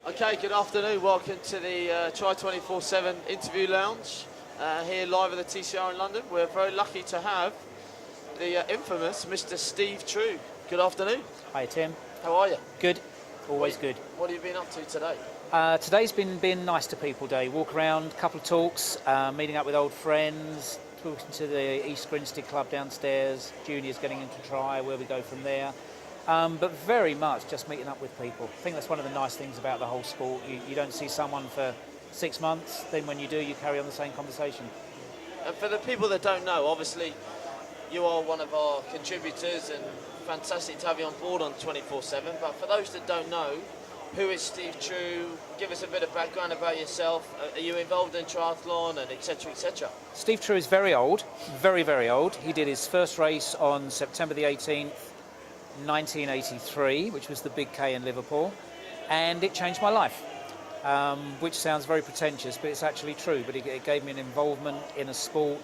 Okay, good afternoon. Welcome to the Try 24/7 interview lounge here live at the TCR in London. We're very lucky to have the infamous Mr. Steve Trew. Good afternoon. Hi Tim. How are you? Good. Always good. What have you been up to today? Today's been nice to people day. Walk around, couple of talks, meeting up with old friends, talking to the East Grinstead Club downstairs, juniors getting into try, where we go from there. But very much just meeting up with people. I think that's one of the nice things about the whole sport. You don't see someone for 6 months, then when you do, you carry on the same conversation. And for the people that don't know, obviously you are one of our contributors and fantastic to have you on board on 24/7. But for those that don't know, who is Steve Trew? Give us a bit of background about yourself. Are you involved in triathlon and etc. etc.? Steve Trew is very old, very, very old. He did his first race on September the 18th, 1983, which was the Big K in Liverpool, and it changed my life, which sounds very pretentious, but it's actually true. But it gave me an involvement in a sport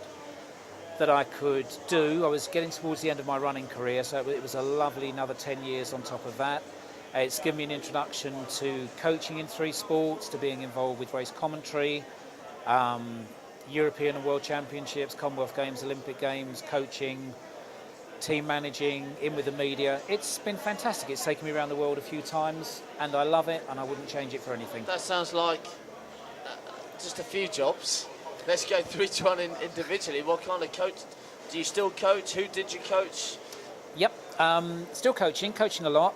that I could do. I was getting towards the end of my running career, so it was a lovely another 10 years on top of that. It's given me an introduction to coaching in 3 sports, to being involved with race commentary, European and World Championships, Commonwealth Games, Olympic Games, coaching, team managing, in with the media. It's been fantastic. It's taken me around the world a few times and I love it and I wouldn't change it for anything. That sounds like just a few jobs. Let's go through each one individually. What kind of coach? Do you still coach? Who did you coach? Yep, still coaching a lot.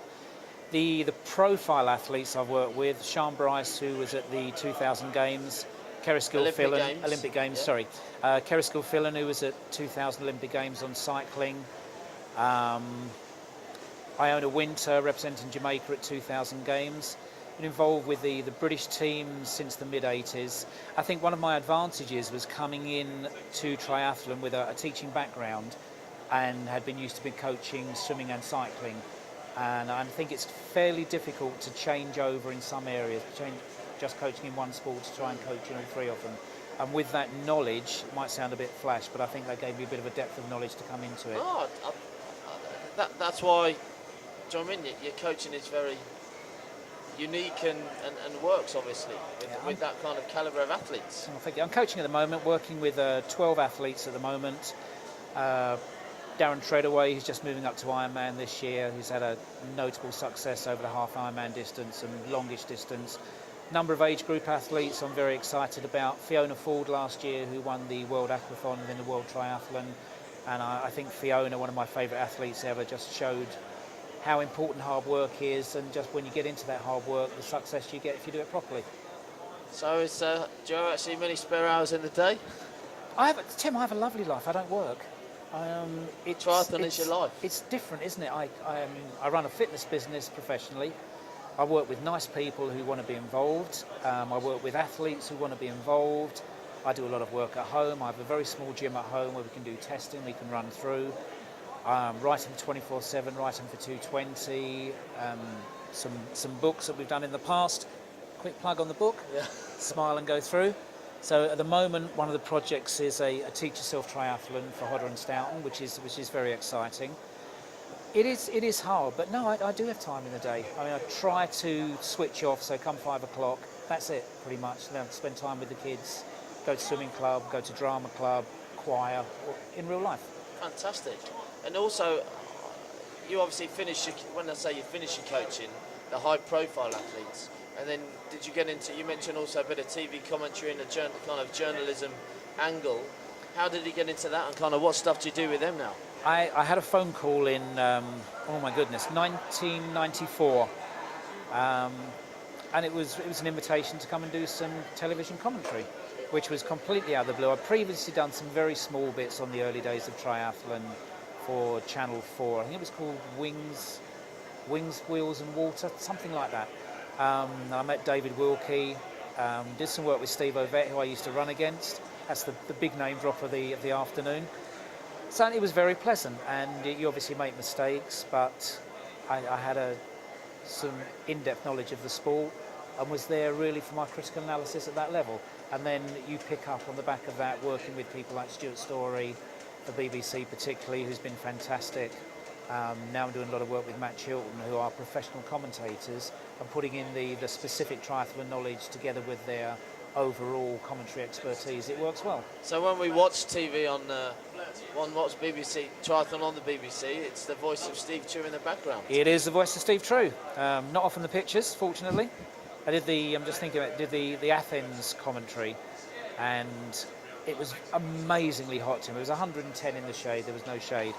The profile athletes I've worked with, Sean Bryce, who was at the 2000 Games, Olympic Games, yeah. sorry. Kerry Skillfillan, who was at 2000 Olympic Games on cycling. Iona Winter, representing Jamaica at 2000 Games. Been involved with the British team since the mid-80s. I think one of my advantages was coming in to triathlon with a teaching background and had been used to be coaching swimming and cycling. And I think it's fairly difficult to change over in some areas, just coaching in one sport to try and coach in all 3 of them. And with that knowledge, it might sound a bit flash, but I think that gave me a bit of a depth of knowledge to come into it. Oh, that's why, do you know what I mean? Your coaching is very unique and works, obviously with that kind of calibre of athletes. I think I'm coaching at the moment, working with 12 athletes at the moment. Darren Treadaway, who's just moving up to Ironman this year, who's had a notable success over the half Ironman distance and longish distance. Number of age group athletes I'm very excited about. Fiona Ford last year, who won the World Aquathon and then the World Triathlon. And I think Fiona, one of my favourite athletes ever, just showed how important hard work is, and just when you get into that hard work, the success you get if you do it properly. So do you have actually many spare hours in the day? Tim, I have a lovely life. I don't work. Triathlon is your life. It's different, isn't it? I run a fitness business professionally. I work with nice people who want to be involved. I work with athletes who want to be involved. I do a lot of work at home. I have a very small gym at home where we can do testing, we can run through. Writing 24/7, writing for 220. Some books that we've done in the past. Quick plug on the book. Yeah. Smile and go through. So at the moment, one of the projects is a Teach Yourself triathlon for Hodder and Stoughton, which is very exciting. It is hard, but no, I do have time in the day. I mean, I try to switch off. So come 5 o'clock, that's it pretty much. Then spend time with the kids, go to swimming club, go to drama club, choir, in real life. Fantastic. And also, you obviously when I say you finish your coaching, the high-profile athletes. And then did you get into, you mentioned also a bit of TV commentary and a kind of journalism angle. How did you get into that, and kind of what stuff do you do with them now? I had a phone call in, 1994. And it was an invitation to come and do some television commentary, which was completely out of the blue. I'd previously done some very small bits on the early days of triathlon for Channel 4. I think it was called Wings, Wheels and Water, something like that. I met David Wilkie, did some work with Steve Ovett, who I used to run against. That's the big name drop of the afternoon. So it was very pleasant, and you obviously make mistakes, but I had some in-depth knowledge of the sport and was there really for my critical analysis at that level. And then you pick up on the back of that, working with people like Stuart Story, the BBC particularly, who's been fantastic. Now I'm doing a lot of work with Matt Chilton, who are professional commentators, and putting in the specific triathlon knowledge together with their overall commentary expertise. It works well. So when we watch TV on watch BBC triathlon on the BBC, it's the voice of Steve Trew in the background. It is the voice of Steve Trew. Not often the pictures, fortunately. I did I'm just thinking about, the Athens commentary, and it was amazingly hot to me. It was 110 in the shade, there was no shade.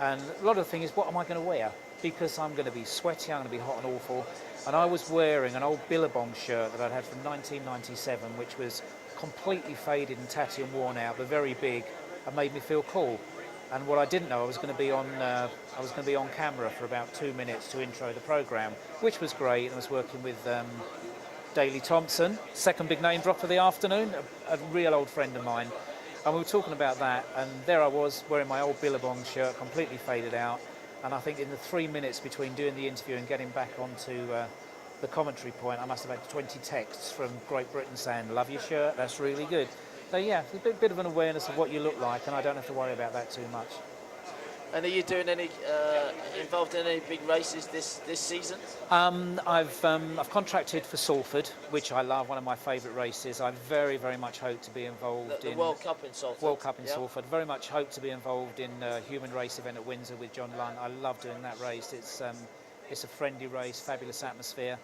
And a lot of the thing is, what am I going to wear? Because I'm going to be sweaty, I'm going to be hot and awful. And I was wearing an old Billabong shirt that I'd had from 1997, which was completely faded and tatty and worn out, but very big, and made me feel cool. And what I didn't know, I was going to be on camera for about 2 minutes to intro the programme, which was great. I was working with Daley Thompson, second big name drop of the afternoon, a real old friend of mine. And we were talking about that, and there I was wearing my old Billabong shirt, completely faded out. And I think in the 3 minutes between doing the interview and getting back onto the commentary point, I must have had 20 texts from Great Britain saying, "Love your shirt, that's really good." So yeah, it's a bit of an awareness of what you look like, and I don't have to worry about that too much. And are you doing any involved in any big races this season? I've contracted for Salford, which I love, one of my favourite races. I very, very much hope to be involved in the World Cup in Salford. World Cup in Salford. Very much hope to be involved in a human race event at Windsor with John Lunt. I love doing that race. It's a friendly race, fabulous atmosphere,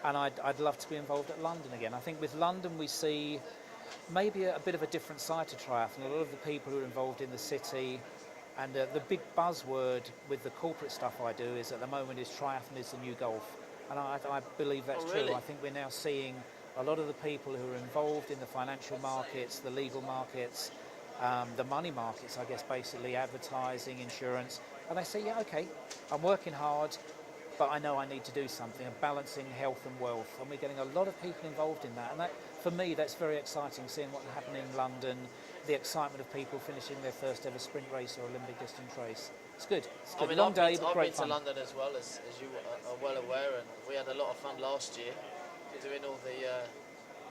and I'd love to be involved at London again. I think with London we see maybe a bit of a different side to triathlon. A lot of the people who are involved in the city. And the big buzzword with the corporate stuff I do is at the moment is triathlon is the new golf. And I believe that's true. I think we're now seeing a lot of the people who are involved in the financial markets, the legal markets, the money markets, I guess, basically advertising, insurance. And they say, yeah, okay, I'm working hard, but I know I need to do something, and balancing health and wealth. And we're getting a lot of people involved in that. And that, for me, that's very exciting, seeing what's happening in London, the excitement of people finishing their first ever sprint race or Olympic distance race. It's good. It's good. I mean, Long day, but great I've been fun. to London as well, as you are well aware, and we had a lot of fun last year doing all the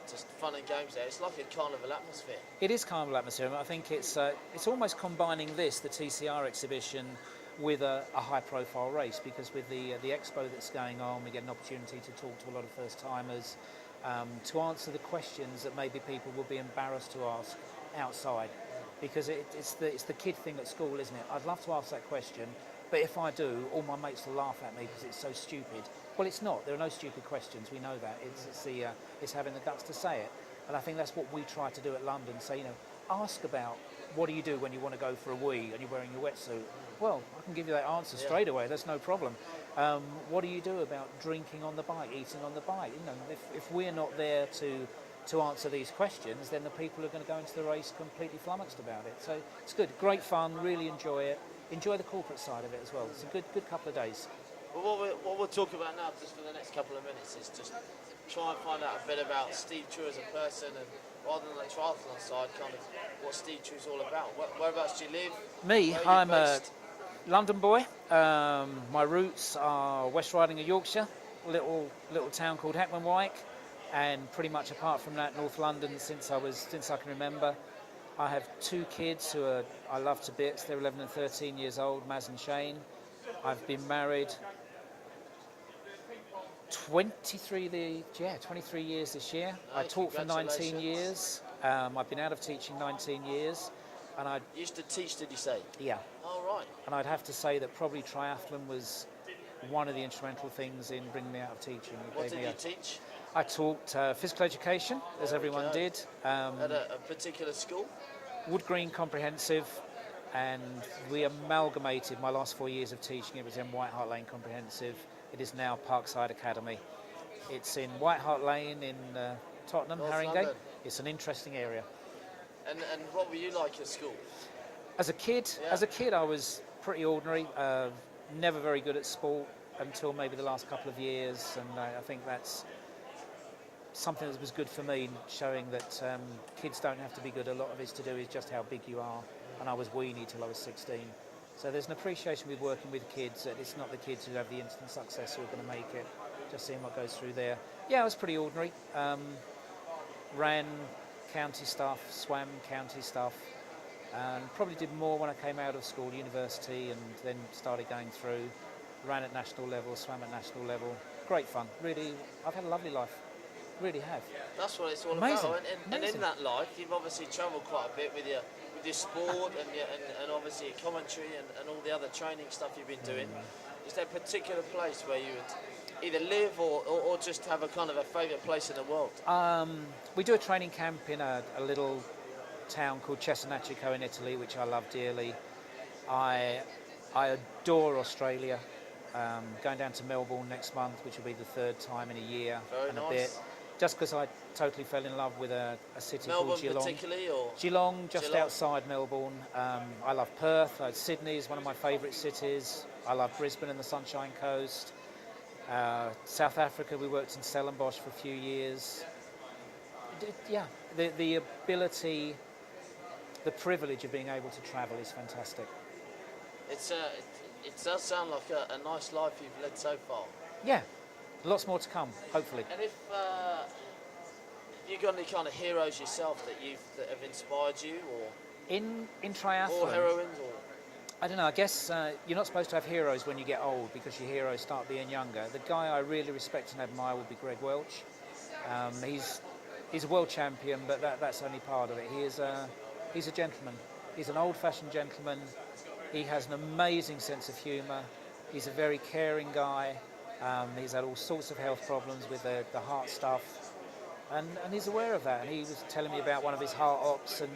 just fun and games there. It's like a carnival atmosphere. It is carnival atmosphere. I think it's almost combining the TCR exhibition, with a high-profile race, because with the expo that's going on, we get an opportunity to talk to a lot of first-timers, to answer the questions that maybe people would be embarrassed to ask outside, because it's the kid thing at school, isn't it? I'd love to ask that question, but if I do, all my mates will laugh at me because it's so stupid. Well, it's not. There are no stupid questions. We know that. It's having the guts to say it, and I think that's what we try to do at London. Say, ask about what do you do when you want to go for a wee and you're wearing your wetsuit. Well, I can give you that answer straight away. That's no problem. What do you do about drinking on the bike, eating on the bike? If we're not there to answer these questions, then the people are going to go into the race completely flummoxed about it. So it's good, great fun, really enjoy it. Enjoy the corporate side of it as well. It's a good couple of days. Well, what we'll talk about now, just for the next couple of minutes, is just try and find out a bit about Steve Trew as a person, and rather than the triathlon side, kind of what Steve Trew's all about. Whereabouts do you live? Me, I'm a London boy. My roots are West Riding of Yorkshire, little town called Heckman-Wyke, and pretty much apart from that, North London since I can remember. I have 2 kids who I love to bits. They're 11 and 13 years old, Maz and Shane. I've been married 23 years this year. I taught for 19 years. I've been out of teaching 19 years. And I used to teach, did you say? Yeah. Oh, right. And I'd have to say that probably triathlon was one of the instrumental things in bringing me out of teaching. What did you teach? I taught physical education, as everyone did. At a particular school? Wood Green Comprehensive, and we amalgamated my last 4 years of teaching. It was in White Hart Lane Comprehensive. It is now Parkside Academy. It's in White Hart Lane in Tottenham, North Haringey. London. It's an interesting area. And what were you like at school? As a kid, I was pretty ordinary. Never very good at sport until maybe the last couple of years, and I think that's something that was good for me, showing that kids don't have to be good. A lot of it's to do is just how big you are, and I was weenie till I was 16. So there's an appreciation with working with kids, that it's not the kids who have the instant success who are going to make it, just seeing what goes through there. Yeah, I was pretty ordinary. Ran county stuff, swam county stuff, and probably did more when I came out of school, university, and then started going through. Ran at national level, swam at national level. Great fun. Really, I've had a lovely life. Really have. That's what it's all Amazing. about. And in Amazing. that life, you've obviously travelled quite a bit with your sport and obviously your commentary and all the other training stuff you've been doing. Is there a particular place where you would either live or just have a kind of a favourite place in the world? We do a training camp in a little town called Cesenatico in Italy, which I love dearly. I adore Australia. Going down to Melbourne next month, which will be the third time in a year Very and nice. a bit. Just because I totally fell in love with a city Melbourne called Geelong. particularly, or Geelong, just Geelong. outside Melbourne. I love Perth. Sydney is one of my favourite cities. I love Brisbane and the Sunshine Coast. South Africa, we worked in Stellenbosch for a few years. Yeah, the ability, the privilege of being able to travel is fantastic. It does sound like a nice life you've led so far. Yeah, lots more to come, hopefully. And if you got any kind of heroes yourself that have inspired you, or In triathlon, or heroines, or I don't know, I guess you're not supposed to have heroes when you get old because your heroes start being younger. The guy I really respect and admire would be Greg Welch. He's a world champion, but that's only part of it. He's a gentleman. He's an old-fashioned gentleman. He has an amazing sense of humour. He's a very caring guy. He's had all sorts of health problems with the heart stuff, and he's aware of that. And he was telling me about one of his heart ops and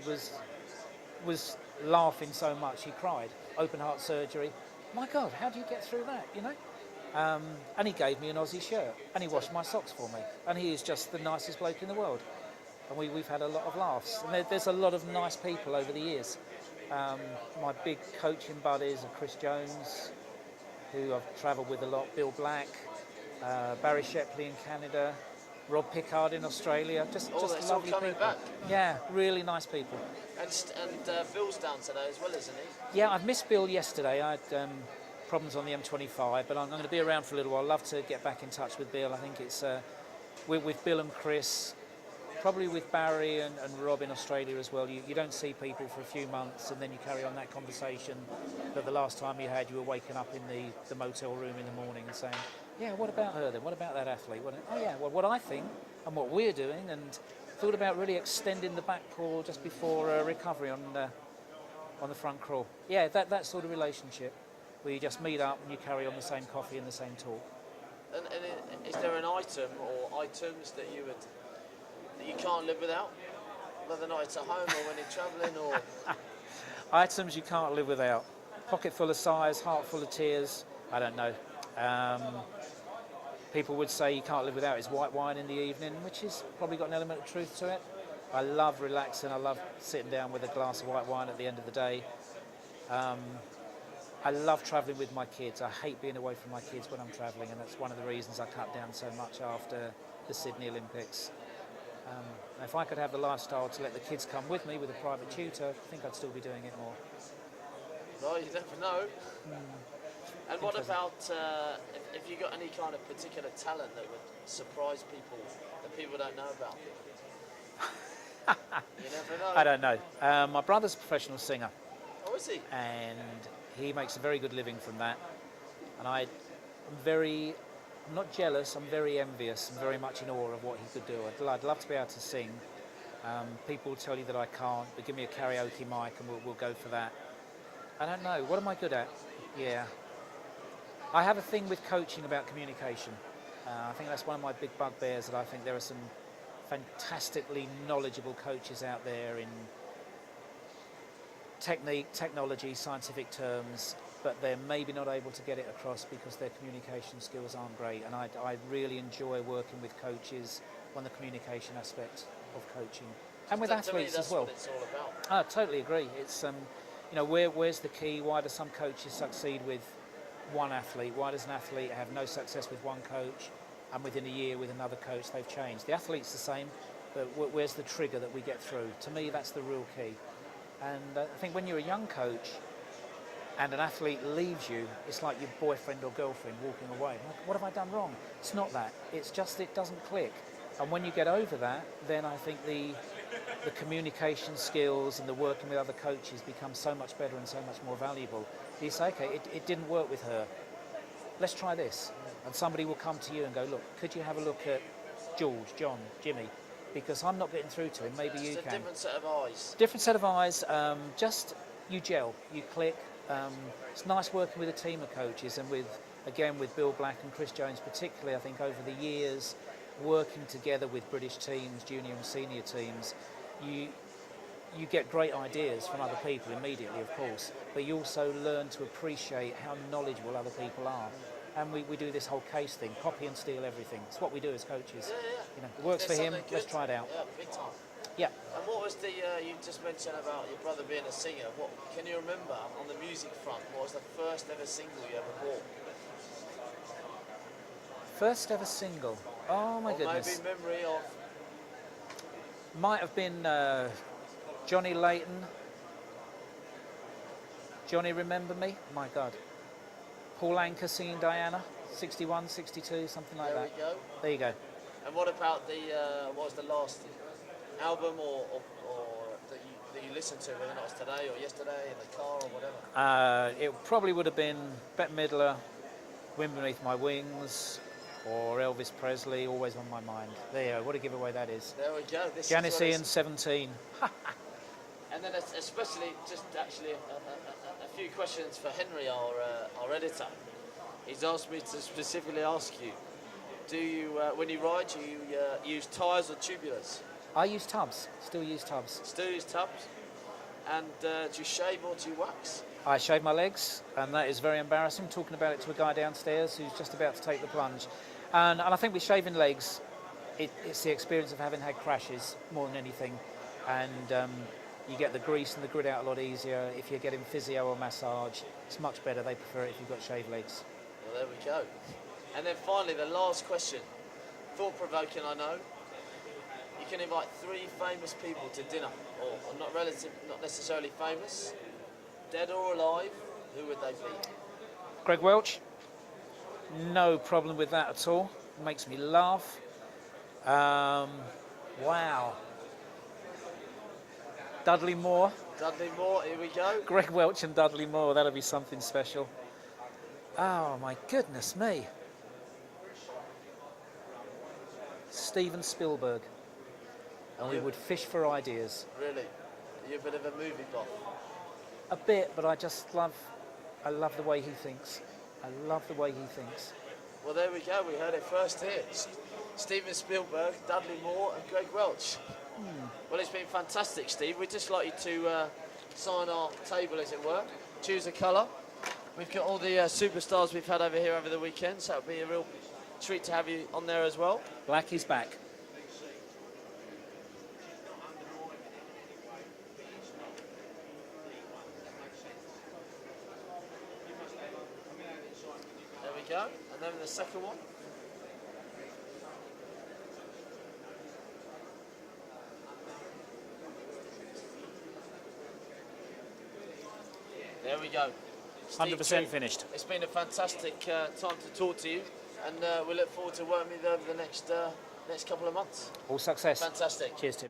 was laughing so much he cried. Open heart surgery. My God, how do you get through that? You know. And he gave me an Aussie shirt, and he washed my socks for me. And he is just the nicest bloke in the world. And we've had a lot of laughs. And there's a lot of nice people over the years. My big coaching buddies are Chris Jones, who I've travelled with a lot, Bill Black, Barry Shepley in Canada, Rob Pickard in Australia, just that's all lovely coming people. back. Yeah, really nice people. And Bill's down today as well, isn't he? Yeah, I've missed Bill yesterday. I had problems on the M25, but I'm going to be around for a little while. I'd love to get back in touch with Bill. I think it's with Bill and Chris, probably with Barry and Rob in Australia as well. You don't see people for a few months and then you carry on that conversation that the last time you had, you were waking up in the motel room in the morning and saying, yeah, what about her then? What about that athlete? What I think and what we're doing, and thought about really extending the back crawl just before recovery on the front crawl. Yeah, that sort of relationship where you just meet up and you carry on the same coffee and the same talk. And is there an item or items that you can't live without? Whether or not it's at home or when you're travelling, or Items you can't live without. Pocket full of sighs, heart full of tears. I don't know. People would say you can't live without his white wine in the evening, which has probably got an element of truth to it. I love relaxing. I love sitting down with a glass of white wine at the end of the day. I love travelling with my kids. I hate being away from my kids when I'm travelling, and that's one of the reasons I cut down so much after the Sydney Olympics. If I could have the lifestyle to let the kids come with me with a private tutor, I think I'd still be doing it more. no, you never know. And what about if you got any kind of particular talent that would surprise people that people don't know about? You never know. I don't know. My brother's a professional singer, Oh, is he? and he makes a very good living from that. And I'm not jealous, I'm very envious and very much in awe of what he could do. I'd love to be able to sing. People tell you that I can't, but give me a karaoke mic and we'll go for that. I don't know. What am I good at? Yeah. I have a thing with coaching about communication. I think that's one of my big bugbears, that I think there are some fantastically knowledgeable coaches out there in technique, technology, scientific terms, but they're maybe not able to get it across because their communication skills aren't great. And I really enjoy working with coaches on the communication aspect of coaching, and with athletes as well. That's what it's all about. I totally agree. It's where's the key? Why do some coaches succeed with one athlete? Why does an athlete have no success with one coach, and within a year with another coach they've changed? The athlete's the same, but where's the trigger that we get through? To me, that's the real key. And I think when you're a young coach and an athlete leaves you, it's like your boyfriend or girlfriend walking away. Like, what have I done wrong? It's not that. It's just it doesn't click. And when you get over that, then I think the the communication skills and the working with other coaches become so much better and so much more valuable. You say, okay, it didn't work with her. Let's try this. And somebody will come to you and go, look, could you have a look at George, John, Jimmy? Because I'm not getting through to him, maybe you Just a can. different set of eyes. Different set of eyes, just you gel, you click. It's nice working with a team of coaches and with Bill Black and Chris Jones particularly. I think over the years, working together with British teams, junior and senior teams, you get great ideas from other people immediately, of course, but you also learn to appreciate how knowledgeable other people are. And we do this whole case thing, copy and steal everything. It's what we do as coaches. Yeah. You know, it works for him, let's try it out. Yeah, big time. Yeah. And what was the, you just mentioned about your brother being a singer. What can you remember on the music front? What was the first ever single you ever bought? First ever single. Oh my goodness. Maybe memory of. Might have been Johnny Layton. Johnny Remember Me? My God. Paul Anka singing Diana, 61, 62, something like that. There we go. There you go. And what about the, what was the last album or that you listened to, whether or not it's today or yesterday, in the car or whatever? It probably would have been Bette Midler, Wind Beneath My Wings, or Elvis Presley, Always on My Mind. There you go, what a giveaway that is. There we go. This Janis is what Ian, 17. And then especially, just actually a few questions for Henry, our editor. He's asked me to specifically ask you, do you, when you ride, do you use tyres or tubulars? I use tubs, still use tubs. Still use tubs? And do you shave or do you wax? I shave my legs, and that is very embarrassing. I'm talking about it to a guy downstairs who's just about to take the plunge. And I think with shaving legs, it's the experience of having had crashes more than anything. And you get the grease and the grit out a lot easier. If you're getting physio or massage, it's much better. They prefer it if you've got shaved legs. Well, there we go. And then finally, the last question. Thought-provoking, I know. You can invite 3 famous people to dinner, or not necessarily famous, dead or alive. Who would they be? Greg Welch, no problem with that at all. Makes me laugh. Wow. Dudley Moore. Dudley Moore, here we go. Greg Welch and Dudley Moore, that'll be something special. Oh my goodness me. Steven Spielberg. And we would fish for ideas. Really? You're a bit of a movie buff? A bit, but I love the way he thinks. I love the way he thinks. Well, there we go. We heard it first here. Steven Spielberg, Dudley Moore and Greg Welch. Well, it's been fantastic, Steve. We'd just like you to sign our table, as it were. Choose a colour. We've got all the superstars we've had over here over the weekend, so it'll be a real treat to have you on there as well. Black is back. There we go. And then the second one. There we go. 100% Steve Trew, finished. It's been a fantastic time to talk to you, and we look forward to working with you over the next couple of months. All success. Fantastic. Cheers, Tim.